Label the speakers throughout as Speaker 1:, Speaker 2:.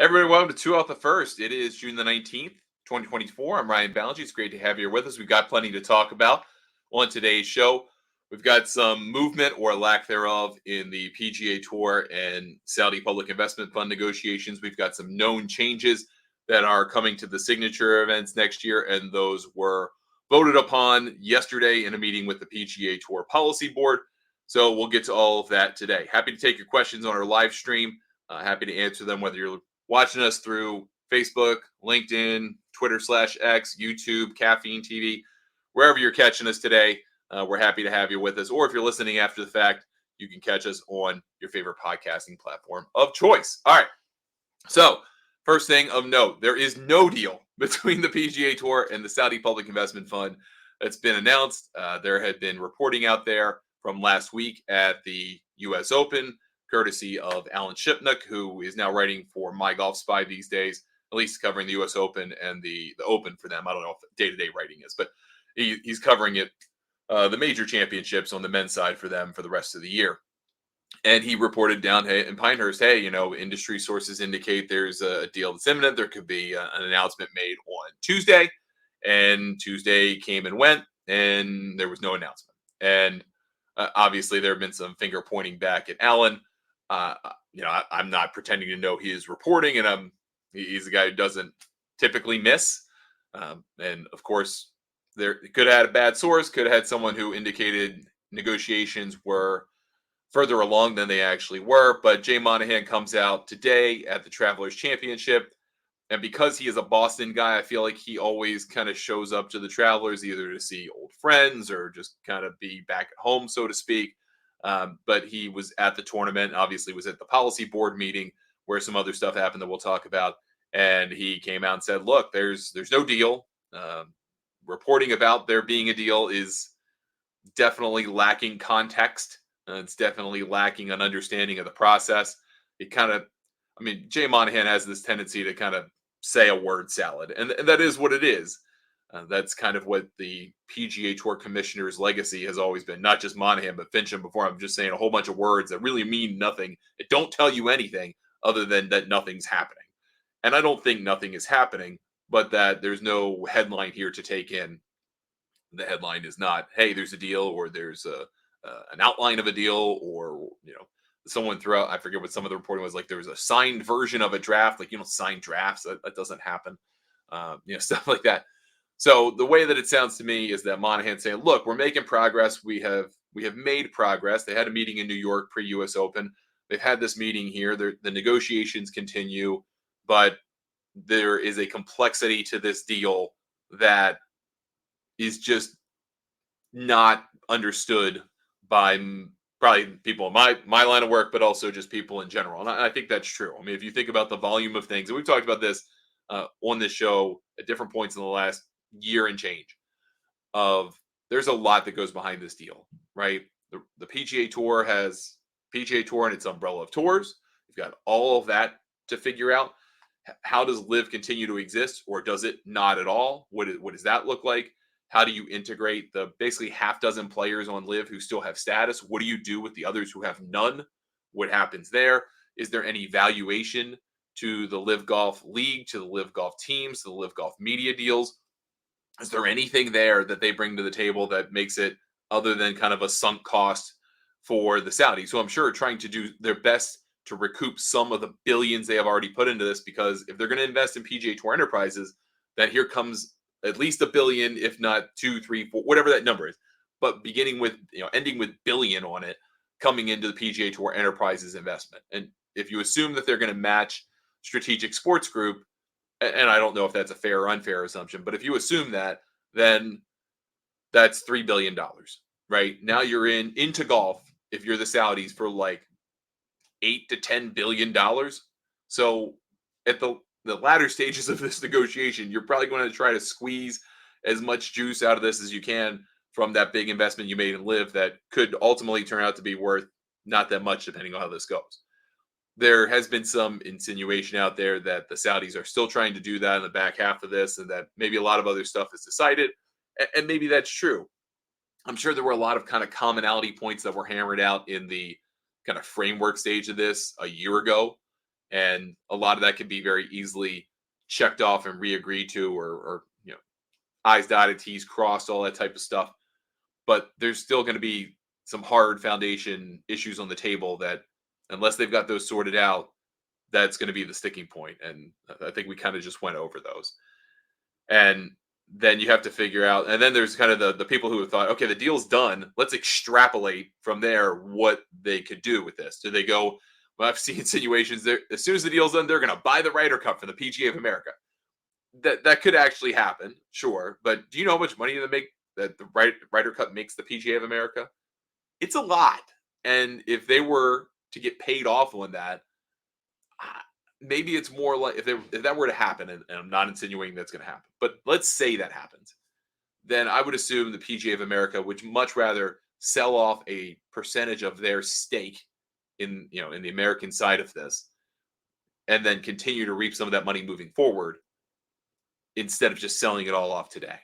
Speaker 1: Everybody, welcome to Two Out the First. It is June the 19th, 2024. I'm Ryan Ballangy. It's great to have you here with us. We've got plenty to talk about on today's show. We've got some movement or lack thereof in the PGA Tour and Saudi Public Investment Fund negotiations. We've got some known changes that are coming to the signature events next year, and those were voted upon yesterday in a meeting with the PGA Tour Policy Board. So we'll get to all of that today. Happy to take your questions on our live stream. Happy to answer them, whether you're watching us through Facebook, LinkedIn, Twitter/X, YouTube, Caffeine TV, wherever you're catching us today. We're happy to have you with us. Or if you're listening after the fact, you can catch us on your favorite podcasting platform of choice. All right. So, first thing of note, there is no deal between the PGA Tour and the Saudi Public Investment Fund that's been announced. There had been reporting out there from last week at the U.S. Open, courtesy of Alan Shipnuck, who is now writing for My Golf Spy these days, at least covering the U.S. Open and the Open for them. I don't know if day-to-day writing is, but he's covering it, the major championships on the men's side for them for the rest of the year. And he reported down in Pinehurst, hey, industry sources indicate there's a deal that's imminent. There could be an announcement made on Tuesday. And Tuesday came and went, and there was no announcement. And obviously, there have been some finger pointing back at Alan. I'm not pretending to know his reporting, and he's a guy who doesn't typically miss. And of course, there could have had a bad source, could have had someone who indicated negotiations were further along than they actually were. But Jay Monahan comes out today at the Travelers Championship. And because he is a Boston guy, I feel like he always kind of shows up to the Travelers either to see old friends or just kind of be back at home, so to speak. But he was at the tournament, obviously was at the policy board meeting where some other stuff happened that we'll talk about. And he came out and said, look, there's no deal. Reporting about there being a deal is definitely lacking context. It's definitely lacking an understanding of the process. Jay Monahan has this tendency to kind of say a word salad, and that is what it is. That's kind of what the PGA Tour Commissioner's legacy has always been. Not just Monahan, but Fincham before. I'm just saying a whole bunch of words that really mean nothing. It don't tell you anything other than that nothing's happening. And I don't think nothing is happening, but that there's no headline here to take in. The headline is not, hey, there's a deal, or there's an outline of a deal, or someone threw out, I forget what some of the reporting was, like there was a signed version of a draft, like signed drafts, that doesn't happen, stuff like that. So the way that it sounds to me is that Monahan saying, look, we're making progress. We have made progress. They had a meeting in New York pre-US Open. They've had this meeting here. The negotiations continue, but there is a complexity to this deal that is just not understood by probably people in my line of work, but also just people in general. And I think that's true. I mean, if you think about the volume of things, and we've talked about this on this show at different points in the last year and change, there's a lot that goes behind this deal, right? The PGA Tour has PGA Tour and its umbrella of tours. You've got all of that to figure out. How does LIV continue to exist, or does it not at all? What does that look like? How do you integrate the basically half dozen players on LIV who still have status? What do you do with the others who have none? What happens there? Is there any valuation to the LIV Golf League, to the LIV Golf teams, to the LIV Golf media deals? Is there anything there that they bring to the table that makes it other than kind of a sunk cost for the Saudis? So I'm sure trying to do their best to recoup some of the billions they have already put into this, because if they're going to invest in PGA Tour Enterprises, then here comes at least $1 billion, if not 2, 3, 4, whatever that number is. But beginning with, ending with billion on it, coming into the PGA Tour Enterprises investment. And if you assume that they're going to match Strategic Sports Group, and I don't know if that's a fair or unfair assumption, but if you assume that, then that's $3 billion, right? Now you're into golf, if you're the Saudis, for like $8 to $10 billion. So at the latter stages of this negotiation, you're probably going to try to squeeze as much juice out of this as you can from that big investment you made in LIV that could ultimately turn out to be worth not that much, depending on how this goes. There has been some insinuation out there that the Saudis are still trying to do that in the back half of this, and that maybe a lot of other stuff is decided, and maybe that's true. I'm sure there were a lot of kind of commonality points that were hammered out in the kind of framework stage of this a year ago. And a lot of that can be very easily checked off and re-agreed to, or I's dotted, T's crossed, all that type of stuff. But there's still going to be some hard foundation issues on the table that, unless they've got those sorted out, that's going to be the sticking point. And I think we kind of just went over those. And then you have to figure out, and then there's kind of the people who have thought, okay, the deal's done. Let's extrapolate from there what they could do with this. Do they go, well, I've seen situations there, as soon as the deal's done, they're going to buy the Ryder Cup from the PGA of America. That could actually happen, sure. But do you know how much money they make that the Ryder Cup makes the PGA of America? It's a lot. And if they were to get paid off on that, maybe it's more like if that were to happen, and I'm not insinuating that's going to happen, but let's say that happens, then I would assume the PGA of America would much rather sell off a percentage of their stake in the American side of this, and then continue to reap some of that money moving forward, instead of just selling it all off today.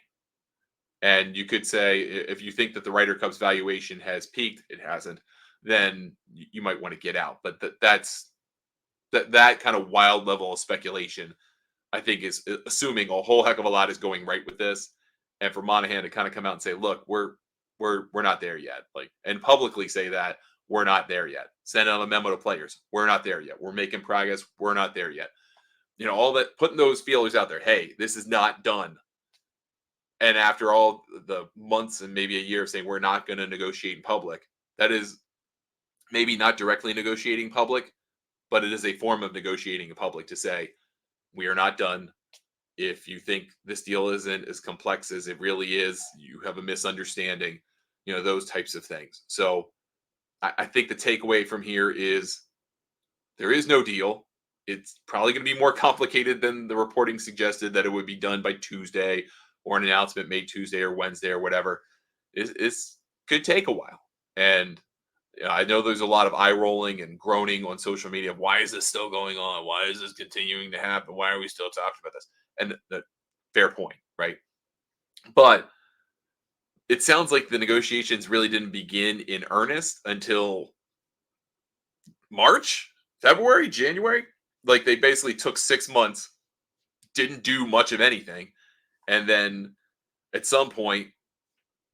Speaker 1: And you could say, if you think that the Ryder Cup's valuation has peaked, it hasn't, then you might want to get out. But that kind of wild level of speculation, I think, is assuming a whole heck of a lot is going right with this. And for Monahan to kind of come out and say, look, we're not there yet. And publicly say that we're not there yet. Send out a memo to players. We're not there yet. We're making progress. We're not there yet. All that, putting those feelers out there. Hey, this is not done. And after all the months and maybe a year of saying we're not going to negotiate in public, that is maybe not directly negotiating public, but it is a form of negotiating in public to say, we are not done. If you think this deal isn't as complex as it really is, you have a misunderstanding, those types of things. So I think the takeaway from here is there is no deal. It's probably going to be more complicated than the reporting suggested, that it would be done by Tuesday, or an announcement made Tuesday or Wednesday or whatever. It could take a while. And I know there's a lot of eye rolling and groaning on social media. Why is this still going on? Why is this continuing to happen? Why are we still talking about this? And fair point, right? But it sounds like the negotiations really didn't begin in earnest until March, February, January. Like, they basically took 6 months, didn't do much of anything. And then at some point,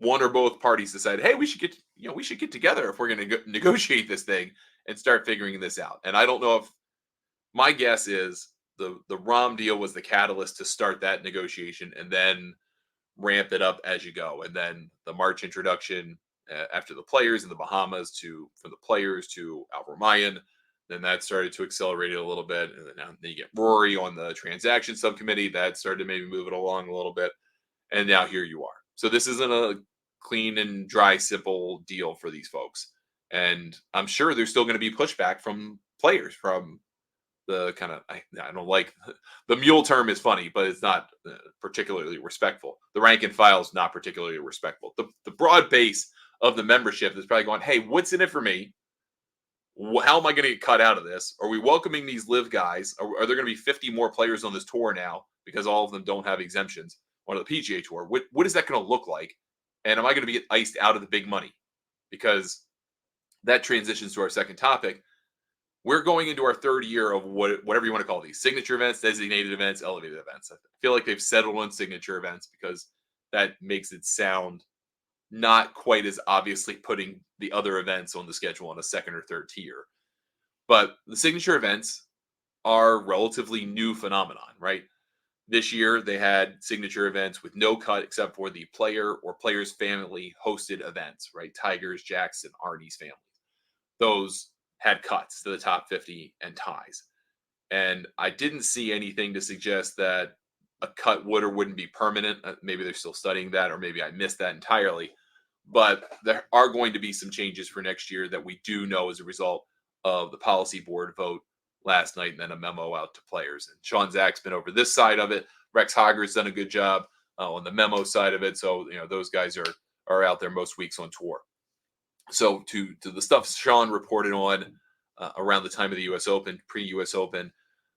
Speaker 1: one or both parties decided, hey, we should get together if we're going to negotiate this thing and start figuring this out. And I don't know, if my guess is the ROM deal was the catalyst to start that negotiation, and then ramp it up as you go. And then the March introduction after the players in the Bahamas, from the players to Alvaro Mayan, then that started to accelerate it a little bit. And then you get Rory on the transaction subcommittee. That started to maybe move it along a little bit. And now here you are. So this isn't a clean and dry, simple deal for these folks. And I'm sure there's still going to be pushback from players, from the kind of, I don't like, the mule term is funny, but it's not particularly respectful. The rank and file is not particularly respectful. The broad base of the membership is probably going, hey, what's in it for me? How am I going to get cut out of this? Are we welcoming these live guys? Are there going to be 50 more players on this tour now because all of them don't have exemptions on the PGA Tour? What is that going to look like? And am I going to get iced out of the big money? Because that transitions to our second topic. We're going into our third year of whatever you want to call these: signature events, designated events, elevated events. I feel like they've settled on signature events because that makes it sound not quite as obviously putting the other events on the schedule on a second or third tier. But the signature events are a relatively new phenomenon, right? This year, they had signature events with no cut except for the player or player's family hosted events, right? Tiger's, Jackson, Arnie's family. Those had cuts to the top 50 and ties. And I didn't see anything to suggest that a cut would or wouldn't be permanent. Maybe they're still studying that, or maybe I missed that entirely. But there are going to be some changes for next year that we do know as a result of the policy board vote last night, and then a memo out to players. And Sean Zach's been over this side of it. Rex Hogger's done a good job on the memo side of it. So, those guys are out there most weeks on tour. So to the stuff Sean reported on around the time of the U.S. Open, pre-U.S. Open,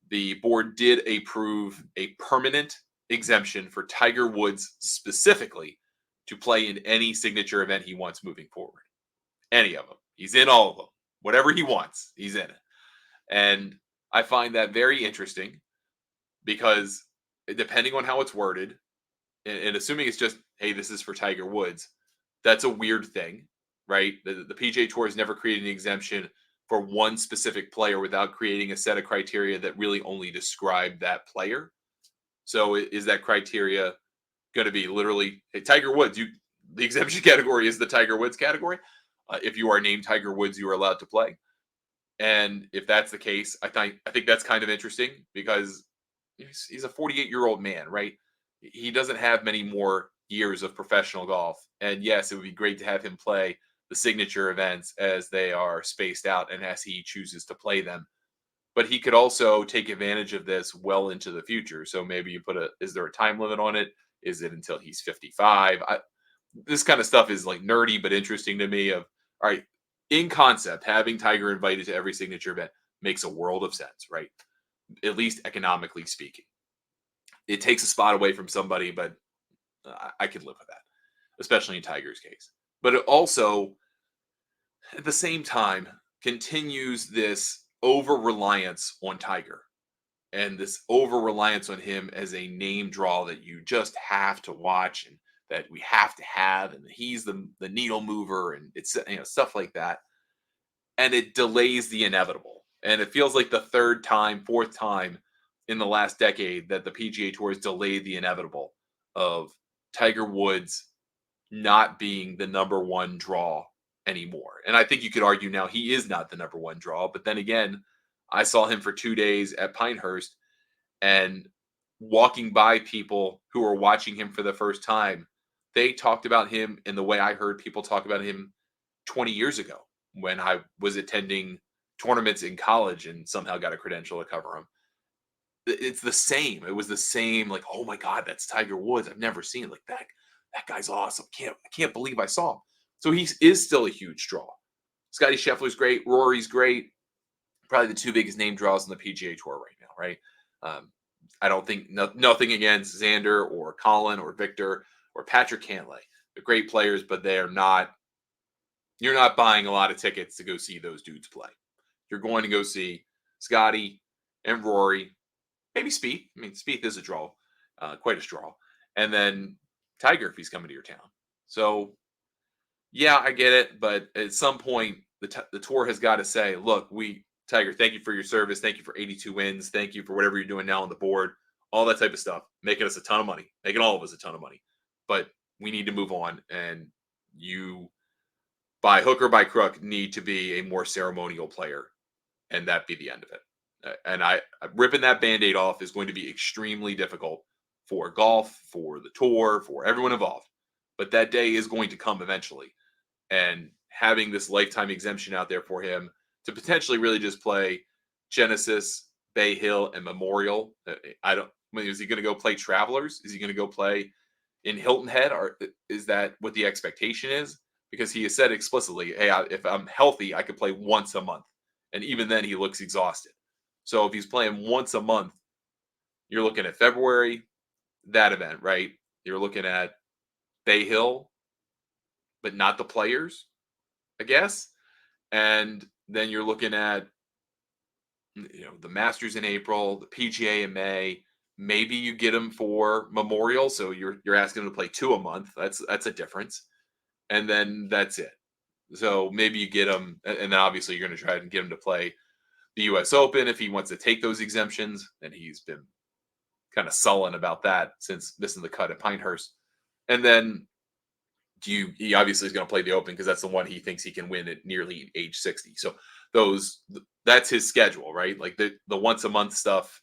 Speaker 1: the board did approve a permanent exemption for Tiger Woods specifically to play in any signature event he wants moving forward. Any of them. He's in all of them. Whatever he wants, he's in it. And I find that very interesting because depending on how it's worded, and assuming it's just, hey, this is for Tiger Woods, that's a weird thing, right? The PGA Tour has never created an exemption for one specific player without creating a set of criteria that really only describe that player. So is that criteria going to be literally, hey, Tiger Woods? The exemption category is the Tiger Woods category. If you are named Tiger Woods, you are allowed to play. And if that's the case, I think that's kind of interesting because he's a 48-year-old man, right? He doesn't have many more years of professional golf. And yes, it would be great to have him play the signature events as they are spaced out and as he chooses to play them. But he could also take advantage of this well into the future. So maybe you is there a time limit on it? Is it until he's 55? This kind of stuff is like nerdy but interesting to me. All right, in concept, having Tiger invited to every signature event makes a world of sense, right? At least economically speaking. It takes a spot away from somebody, but I could live with that, especially in Tiger's case. But it also, at the same time, continues this over reliance on Tiger and this over reliance on him as a name draw that you just have to watch and that we have to have, and he's the needle mover, and it's stuff like that, and it delays the inevitable. And it feels like the third time, fourth time in the last decade that the PGA Tour has delayed the inevitable of Tiger Woods not being the number one draw anymore. And I think you could argue now he is not the number one draw, but then again, I saw him for 2 days at Pinehurst, and walking by people who were watching him for the first time, they talked about him in the way I heard people talk about him 20 years ago when I was attending tournaments in college and somehow got a credential to cover him. It's the same. It was the same, like, oh my God, that's Tiger Woods. I've never seen it like that. That guy's awesome. I can't believe I saw him. So he is still a huge draw. Scotty Scheffler's great. Rory's great. Probably the two biggest name draws in the PGA Tour right now, right? I don't think nothing against Xander or Colin or Victor or Patrick Cantlay. They're great players, but they're not. You're not buying a lot of tickets to go see those dudes play. You're going to go see Scotty and Rory, maybe Spieth. I mean, Spieth is a draw, quite a draw, and then Tiger if he's coming to your town. So, yeah, I get it, but at some point, the tour has got to say, look, Tiger, thank you for your service. Thank you for 82 wins. Thank you for whatever you're doing now on the board. All that type of stuff. Making us a ton of money. Making all of us a ton of money. But we need to move on. And you, by hook or by crook, need to be a more ceremonial player. And that be the end of it. And ripping that Band-Aid off is going to be extremely difficult for golf, for the tour, for everyone involved. But that day is going to come eventually. And having this lifetime exemption out there for him to potentially really just play Genesis, Bay Hill, and Memorial. Is he going to go play Travelers? Is he going to go play in Hilton Head? Or is that what the expectation is? Because he has said explicitly, hey, if I'm healthy, I could play once a month. And even then, he looks exhausted. So if he's playing once a month, you're looking at February, that event, right? You're looking at Bay Hill, but not the Players, I guess. And then you're looking at the Masters in April, the PGA in May. Maybe you get him for Memorial, so you're asking him to play 2 a month. That's a difference, and then that's it. So maybe you get him, and then obviously you're going to try and get him to play the U.S. Open if he wants to take those exemptions. And he's been kind of sullen about that since missing the cut at Pinehurst. And then he obviously is going to play the Open because that's the one he thinks he can win at nearly age 60. So that's his schedule, right? Like the once a month stuff,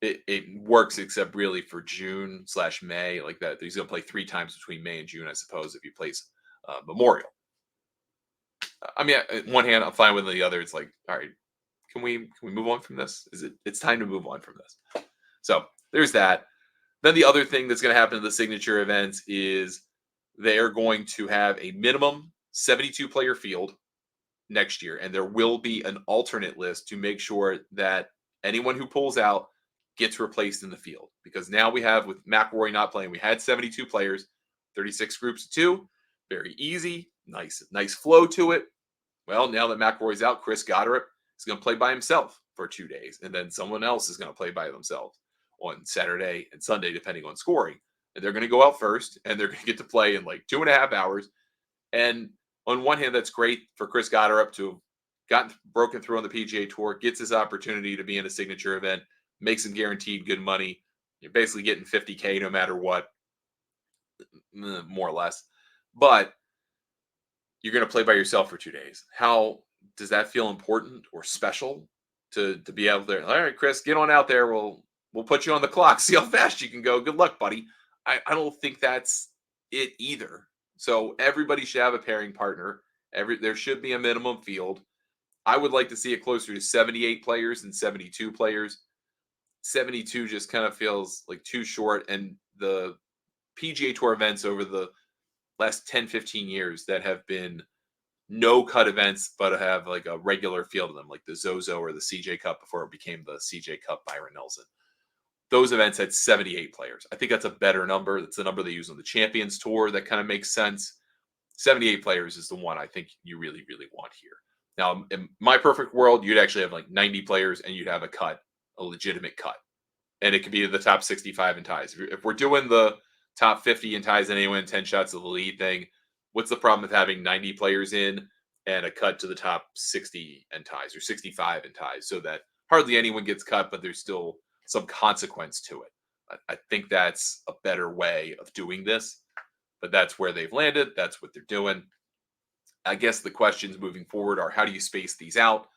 Speaker 1: it works except really for June/May, like that. He's going to play 3 times between May and June, I suppose, if he plays Memorial. I mean, on one hand, I'm fine with the other. It's like, all right, can we move on from this? It's time to move on from this. So there's that. Then the other thing that's going to happen in the signature events is they are going to have a minimum 72-player field next year, and there will be an alternate list to make sure that anyone who pulls out gets replaced in the field. Because now we have, with McIlroy not playing, we had 72 players, 36 groups of 2, very easy, nice flow to it. Well, now that McIlroy's out, Chris Goddard is going to play by himself. for 2 days, and then someone else is going to play by themselves on Saturday and Sunday, depending on scoring. And they're going to go out first, and they're going to get to play in like 2.5 hours. And on one hand, that's great for Chris Gotterup to have gotten broken through on the PGA Tour, gets his opportunity to be in a signature event, makes him guaranteed good money. You're basically getting 50K no matter what, more or less. But you're going to play by yourself for 2 days. How does that feel important or special to be out there? All right, Chris, get on out there. We'll put you on the clock. See how fast you can go. Good luck, buddy. I don't think that's it either. So everybody should have a pairing partner. There should be a minimum field. I would like to see it closer to 78 players than 72 players. 72 just kind of feels like too short. And the PGA Tour events over the last 10, 15 years that have been no cut events, but have like a regular field of them, like the Zozo or the CJ Cup before it became the CJ Cup Byron Nelson. Those events had 78 players. I think that's a better number. That's the number they use on the Champions Tour. That kind of makes sense. 78 players is the one I think you really, really want here. Now, in my perfect world, you'd actually have like 90 players and you'd have a legitimate cut. And it could be the top 65 in ties. If we're doing the top 50 in ties and anyone 10 shots of the lead thing, what's the problem with having 90 players in and a cut to the top 60 in ties or 65 in ties so that hardly anyone gets cut, but there's still some consequence to it. I think that's a better way of doing this, but that's where they've landed. That's what they're doing. I guess the questions moving forward are, how do you space these out?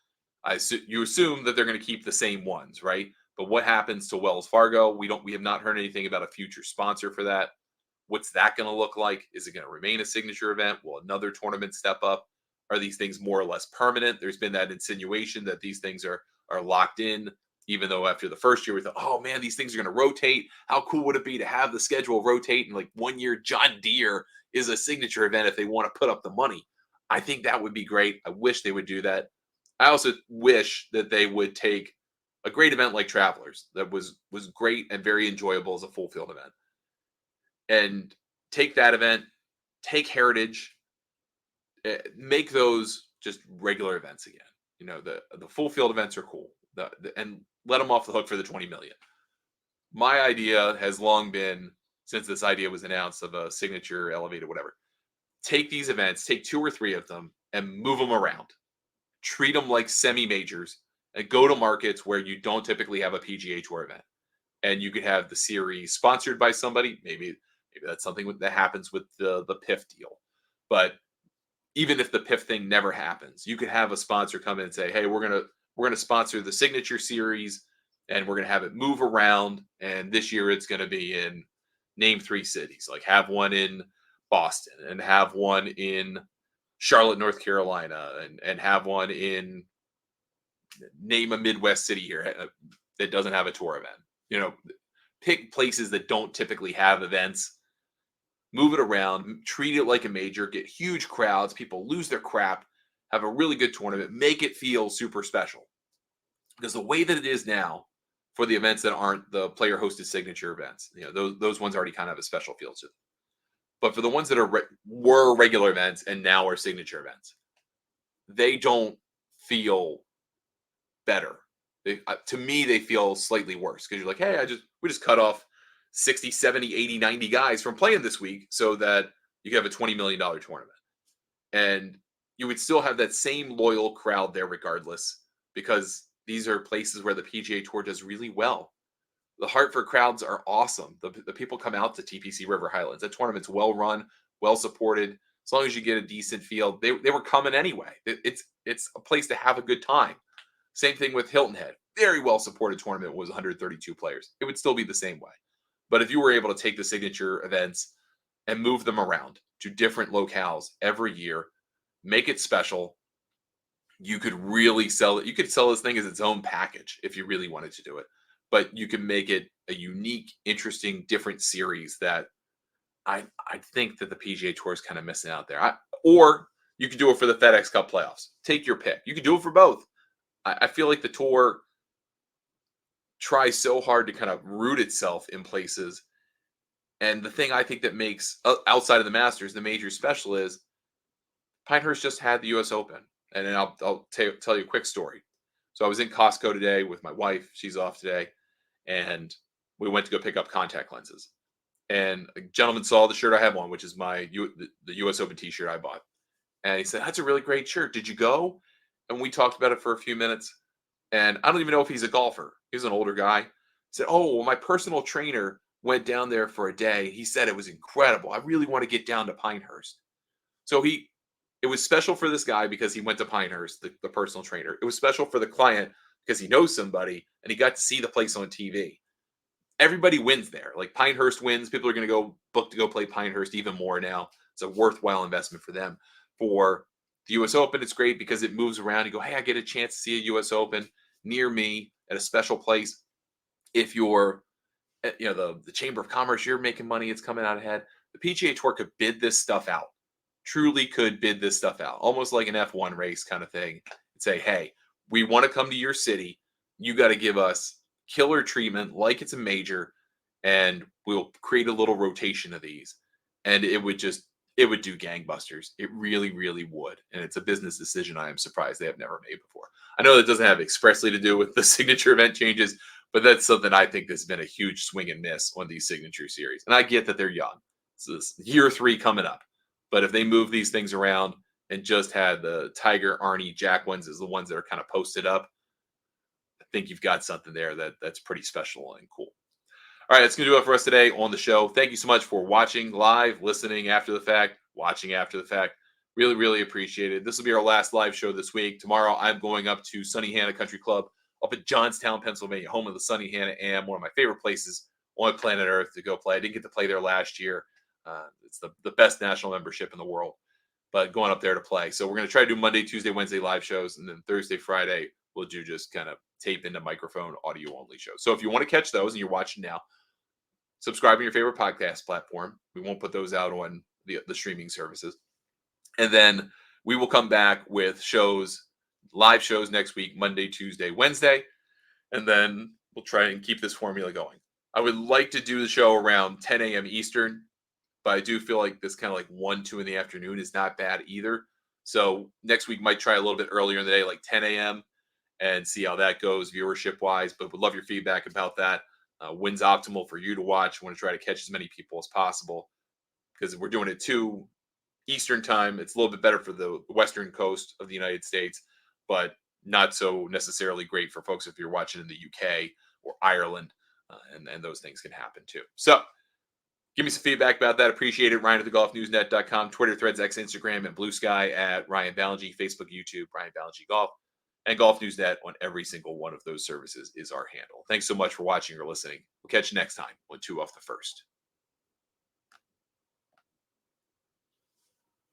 Speaker 1: You assume that they're going to keep the same ones, right? But what happens to Wells Fargo? We have not heard anything about a future sponsor for that. What's that going to look like? Is it going to remain a signature event? Will another tournament step up? Are these things more or less permanent? There's been that insinuation that these things are locked in, even though after the first year we thought, oh man, these things are going to rotate. How cool would it be to have the schedule rotate? And like 1 year, John Deere is a signature event if they want to put up the money. I think that would be great. I wish they would do that. I also wish that they would take a great event like Travelers that was great and very enjoyable as a full field event, and take that event, take Heritage, make those just regular events again. You know, the full field events are cool, and let them off the hook for the 20 million. My idea has long been, since this idea was announced, of a signature elevated whatever, take these events, take 2 or 3 of them and move them around, treat them like semi-majors, and go to markets where you don't typically have a PGA Tour event. And you could have the series sponsored by somebody. Maybe that's something that happens with the PIF deal. But even if the PIF thing never happens, you could have a sponsor come in and say, hey, we're gonna sponsor the signature series, and we're gonna have it move around. And this year it's gonna be in name 3 cities. Like have one in Boston and have one in Charlotte, North Carolina, and have one in, name a Midwest city here that doesn't have a tour event. You know, pick places that don't typically have events, move it around, treat it like a major, get huge crowds, people lose their crap, have a really good tournament, make it feel super special. Because the way that it is now for the events that aren't the player hosted signature events, you know, those ones already kind of have a special feel to them. But for the ones that were regular events and now are signature events, they don't feel better. To me, they feel slightly worse because you're like, hey, we just cut off 60, 70, 80, 90 guys from playing this week so that you can have a $20 million tournament. And you would still have that same loyal crowd there regardless, because these are places where the PGA Tour does really well. The Hartford crowds are awesome. The people come out to TPC River Highlands. That tournament's well run, well supported. As long as you get a decent field, they were coming anyway. It's a place to have a good time. Same thing with Hilton Head. Very well supported tournament, was 132 players. It would still be the same way. But if you were able to take the signature events and move them around to different locales every year, make it special, you could really sell it. You could sell this thing as its own package if you really wanted to do it. But you can make it a unique, interesting, different series that I think that the PGA Tour is kind of missing out there. Or you could do it for the FedEx Cup playoffs. Take your pick. You could do it for both. I feel like the tour tries so hard to kind of root itself in places. And the thing I think that makes, outside of the Masters, the major special is Pinehurst just had the U.S. Open. And then I'll tell you a quick story. So I was in Costco today with my wife. She's off today. And we went to go pick up contact lenses. And a gentleman saw the shirt I have on, which is the US Open t-shirt I bought. And he said, "That's a really great shirt. Did you go?" And we talked about it for a few minutes. And I don't even know if he's a golfer. He's an older guy. He said, "Oh, well, my personal trainer went down there for a day. He said it was incredible. I really want to get down to Pinehurst." So it was special for this guy because he went to Pinehurst, the personal trainer. It was special for the client because he knows somebody and he got to see the place on TV. Everybody wins there. Like Pinehurst wins. People are going to go book to go play Pinehurst even more now. It's a worthwhile investment for them. For the US Open, it's great because it moves around. You go, hey, I get a chance to see a US Open near me at a special place. If you're at, the Chamber of Commerce, you're making money, it's coming out ahead. The PGA Tour could bid this stuff out. Truly could bid this stuff out. Almost like an F1 race kind of thing. And say, hey, we want to come to your city. You got to give us killer treatment like it's a major, and we'll create a little rotation of these. And it would do gangbusters. It really, really would. And it's a business decision I am surprised they have never made before. I know that doesn't have expressly to do with the signature event changes, but that's something I think has been a huge swing and miss on these signature series. And I get that they're young. So this year 3 coming up. But if they move these things around and just had the Tiger, Arnie, Jack ones as the ones that are kind of posted up, I think you've got something there that's pretty special and cool. All right, that's going to do it for us today on the show. Thank you so much for watching live, listening after the fact, watching after the fact. Really, really appreciate it. This will be our last live show this week. Tomorrow, I'm going up to Sunny Hannah Country Club up at Johnstown, Pennsylvania, home of the Sunny Hannah Am, one of my favorite places on planet Earth to go play. I didn't get to play there last year. It's the best national membership in the world, but going up there to play. So we're going to try to do Monday, Tuesday, Wednesday live shows, and then Thursday, Friday, we'll do just kind of tape into microphone, audio only shows. So if you want to catch those and you're watching now, subscribe on your favorite podcast platform. We won't put those out on the streaming services. And then we will come back with live shows next week, Monday, Tuesday, Wednesday. And then we'll try and keep this formula going. I would like to do the show around 10 a.m. Eastern, but I do feel like this kind of like 1, 2 in the afternoon is not bad either. So next week might try a little bit earlier in the day, like 10 a.m. and see how that goes viewership wise. But would love your feedback about that. When's optimal for you to watch? I want to try to catch as many people as possible because we're doing it 2 Eastern time. It's a little bit better for the Western coast of the United States, but not so necessarily great for folks if you're watching in the UK or Ireland, and those things can happen too. So give me some feedback about that. Appreciate it. Ryan at thegolfnewsnet.com, Twitter, Threads, X, Instagram, and Blue Sky at Ryan Ballingy, Facebook, YouTube, Ryan Ballingy Golf, and Golf News Net on every single one of those services is our handle. Thanks so much for watching or listening. We'll catch you next time on 2 Off the First.